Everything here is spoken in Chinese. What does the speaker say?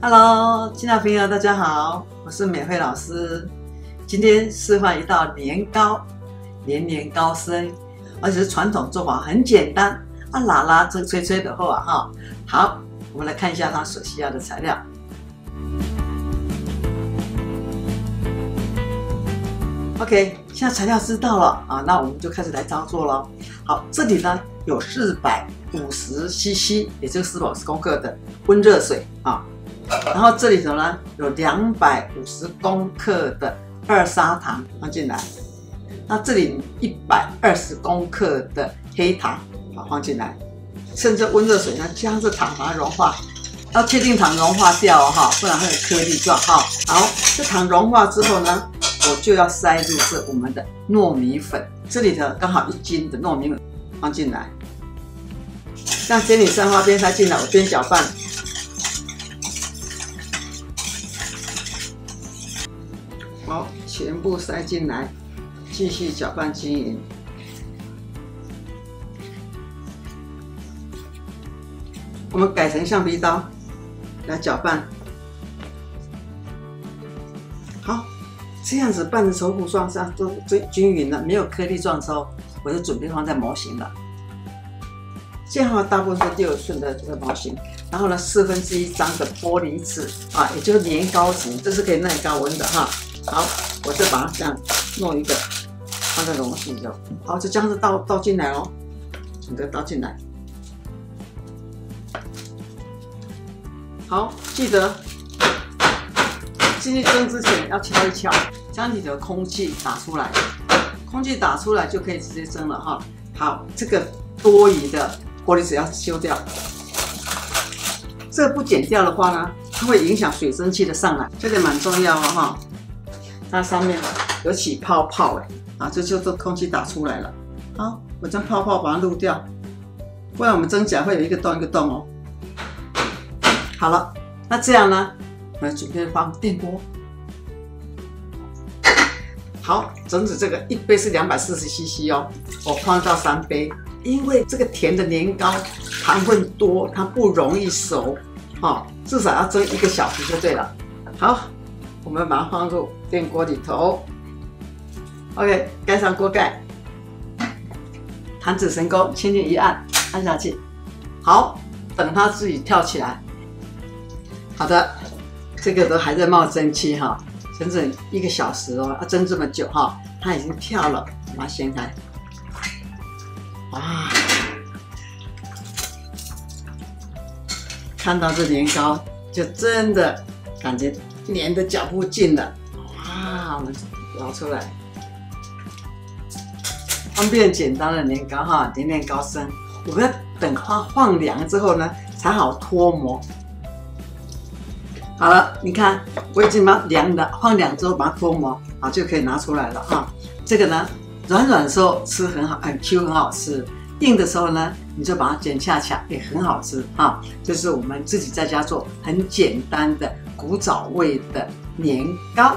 Hello， 亲爱的朋友，大家好，我是美惠老师。今天示范一道年糕，年年高升，而且是传统做法，很简单啊，拉拉这吹吹的后啊哈。好，我们来看一下它所需要的材料。OK， 现在材料知道了啊，那我们就开始来操作了。好，这里呢有450 CC， 也就是450公克的温热水啊。然后这里头呢有250公克的2砂糖放进来，那这里120公克的黑糖放进来，趁着温热水呢将这糖把它融化，要确定糖融化掉哈，不然会有颗粒状哈。好，这糖融化之后呢，我就要塞入这我们的糯米粉，这里头刚好1斤的糯米粉放进来，像煎饼三花边塞进来，我边搅拌。好，全部塞进来，继续搅拌均匀。我们改成橡皮刀来搅拌。好，这样子拌的稠糊状上都最均匀了，没有颗粒状之后，我就准备放在模型了。这样的话，大部分是6寸的这个模型，然后呢，1/4张的玻璃纸啊，也就是年糕纸，这是可以耐高温的哈。好，我就把它这样弄一个，放在容器中。好，就将这倒进来哦，整个倒进来。好，记得进去蒸之前要敲一敲，将里头空气打出来，空气打出来就可以直接蒸了哈。好，这个多余的玻璃纸要修掉，这个不剪掉的话呢，它会影响水蒸气的上来，这个蛮重要哦哈。它上面有起泡泡哎，啊，这就是空气打出来了。好，我将泡泡把它滤掉，不然我们蒸起来会有一个洞一个洞哦。好了，那这样呢，我们准备放电锅。好，整整这个1杯是240 CC 哦，我放到3杯，因为这个甜的年糕糖分多，它不容易熟，哦，至少要蒸1个小时就对了。好。我们把它放入电锅里头 ，OK， 盖上锅盖，弹指神功，轻轻一按，按下去。好，等它自己跳起来。好的，这个都还在冒蒸汽哈，整整1个小时哦，要蒸这么久哈，它已经跳了，把它掀开。哇，看到这年糕，就真的感觉。粘的脚步近了，哇！我们捞出来，方便简单的年糕哈，年年高升。我们要等它放凉之后呢，才好脱模。好了，你看我已经把凉的放凉之后把它脱模，好就可以拿出来了哈。这个呢，软软的时候吃很好，很 Q 很好吃；硬的时候呢，你就把它剪恰恰，也很好吃哈。就是我们自己在家做很简单的古早味的年糕。